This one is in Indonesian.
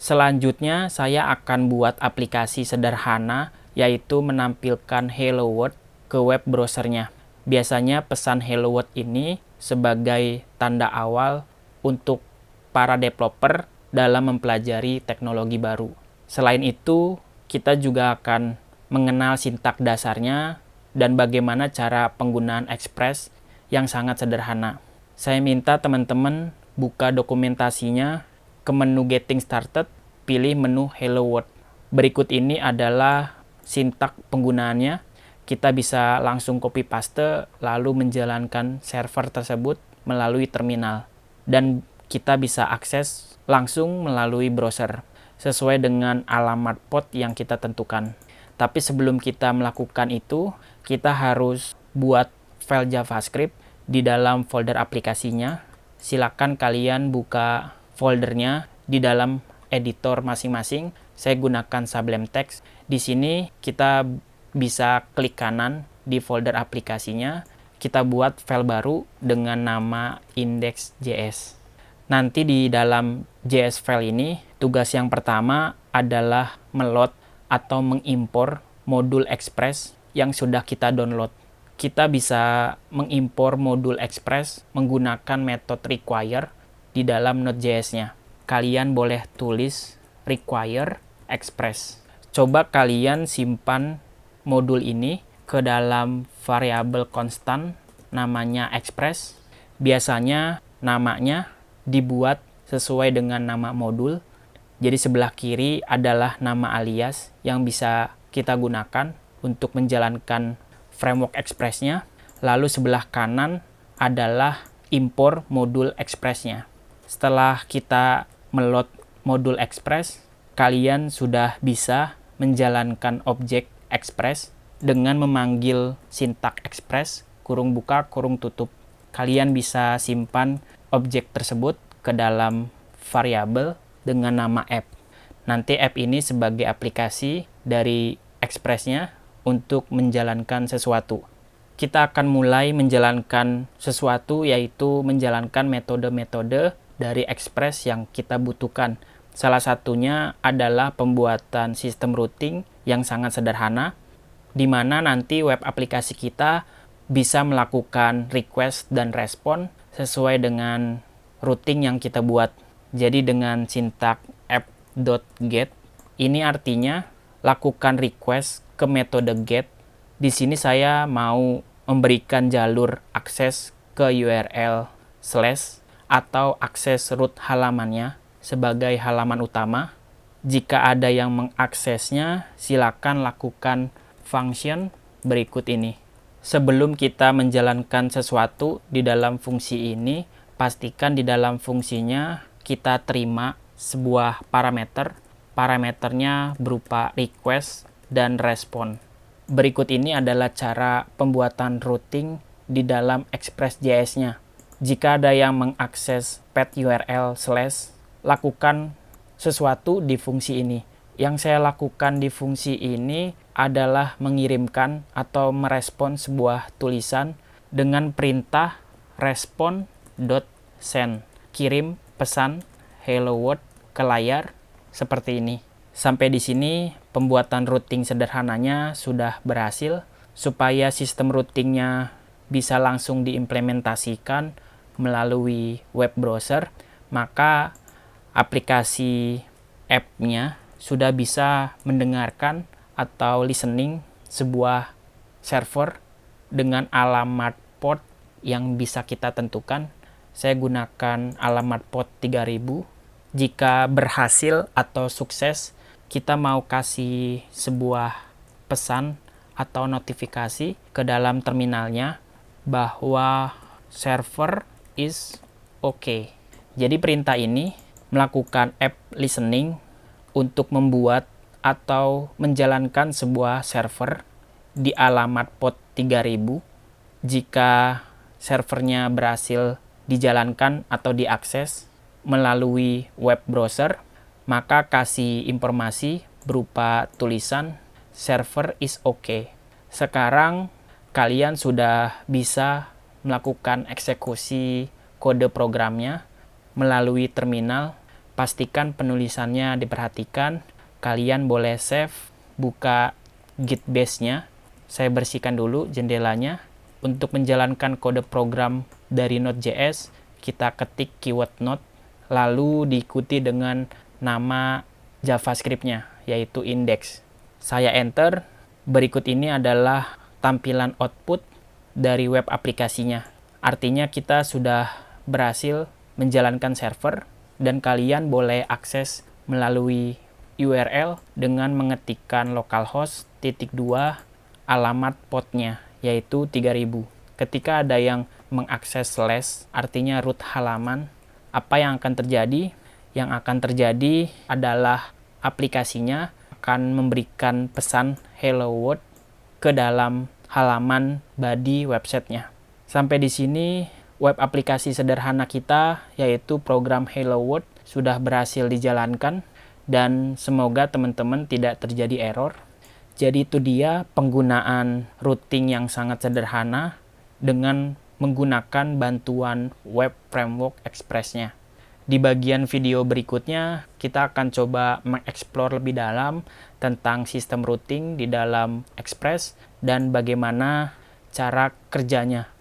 Selanjutnya, saya akan buat aplikasi sederhana, yaitu menampilkan Hello World ke web browsernya. Biasanya pesan Hello World ini sebagai tanda awal untuk para developer dalam mempelajari teknologi baru. Selain itu, kita juga akan mengenal sintak dasarnya dan bagaimana cara penggunaan Express yang sangat sederhana. Saya minta teman-teman buka dokumentasinya, ke menu Getting Started, pilih menu Hello World. Berikut ini adalah sintak penggunaannya. Kita bisa langsung copy paste lalu menjalankan server tersebut melalui terminal. Dan kita bisa akses langsung melalui browser sesuai dengan alamat port yang kita tentukan. Tapi sebelum kita melakukan itu, kita harus buat file JavaScript di dalam folder aplikasinya. Silakan kalian buka foldernya di dalam editor masing-masing. Saya gunakan Sublime Text. Di sini kita bisa klik kanan di folder aplikasinya. Kita buat file baru dengan nama index.js. Nanti di dalam JS file ini, tugas yang pertama adalah meload atau mengimpor modul Express yang sudah kita download. Kita bisa mengimpor modul Express menggunakan metode require di dalam Node.js-nya. Kalian boleh tulis require Express. Coba kalian simpan modul ini ke dalam variabel konstan namanya Express. Biasanya namanya dibuat sesuai dengan nama modul. Jadi sebelah kiri adalah nama alias yang bisa kita gunakan untuk menjalankan framework Express-nya. Lalu sebelah kanan adalah impor modul Express-nya. Setelah kita meload modul Express, kalian sudah bisa menjalankan objek Express dengan memanggil sintak Express, kurung buka, kurung tutup. Kalian bisa simpan objek tersebut ke dalam variabel dengan nama app. Nanti app ini sebagai aplikasi dari Express-nya untuk menjalankan sesuatu. Kita akan mulai menjalankan sesuatu, yaitu menjalankan metode-metode dari Express yang kita butuhkan. Salah satunya adalah pembuatan sistem routing yang sangat sederhana, di mana nanti web aplikasi kita bisa melakukan request dan respon sesuai dengan routing yang kita buat. Jadi dengan sintak app.get, ini artinya lakukan request ke metode get. Di sini saya mau memberikan jalur akses ke URL slash atau akses root halamannya sebagai halaman utama. Jika ada yang mengaksesnya, silakan lakukan function berikut ini. Sebelum kita menjalankan sesuatu di dalam fungsi ini, pastikan di dalam fungsinya kita terima sebuah parameter. Parameternya berupa request dan respon. Berikut ini adalah cara pembuatan routing di dalam Express.js-nya. Jika ada yang mengakses path URL slash, lakukan sesuatu di fungsi ini. Yang saya lakukan di fungsi ini adalah mengirimkan atau merespon sebuah tulisan dengan perintah respon.send. Kirim pesan Hello World ke layar seperti ini. Sampai di sini pembuatan routing sederhananya sudah berhasil. Supaya sistem routingnya bisa langsung diimplementasikan melalui web browser, maka aplikasi app-nya sudah bisa mendengarkan atau listening sebuah server dengan alamat port yang bisa kita tentukan. Saya gunakan alamat port 3000. Jika berhasil atau sukses, kita mau kasih sebuah pesan atau notifikasi ke dalam terminalnya bahwa server is okay. Jadi perintah ini melakukan app listening untuk membuat atau menjalankan sebuah server di alamat port 3000. Jika servernya berhasil dijalankan atau diakses melalui web browser, maka kasih informasi berupa tulisan server is okay. Sekarang kalian sudah bisa melakukan eksekusi kode programnya melalui terminal Pastikan penulisannya diperhatikan. Kalian boleh save, buka Git base-nya. Saya bersihkan dulu jendelanya. Untuk menjalankan kode program dari Node.js, kita ketik keyword node, lalu diikuti dengan nama JavaScript-nya, yaitu index. Saya enter. Berikut ini adalah tampilan output dari web aplikasinya. Artinya kita sudah berhasil menjalankan server, dan kalian boleh akses melalui URL dengan mengetikkan localhost /2 alamat portnya, yaitu 3000. Ketika ada yang mengakses slash, artinya root halaman, apa yang akan terjadi? Yang akan terjadi adalah aplikasinya akan memberikan pesan hello world ke dalam halaman body websitenya. Sampai di sini web aplikasi sederhana kita, yaitu program Hello World, sudah berhasil dijalankan, dan semoga teman-teman tidak terjadi error. Jadi itu dia penggunaan routing yang sangat sederhana dengan menggunakan bantuan web framework Express-nya. Di bagian video berikutnya, kita akan coba mengeksplor lebih dalam tentang sistem routing di dalam Express dan bagaimana cara kerjanya.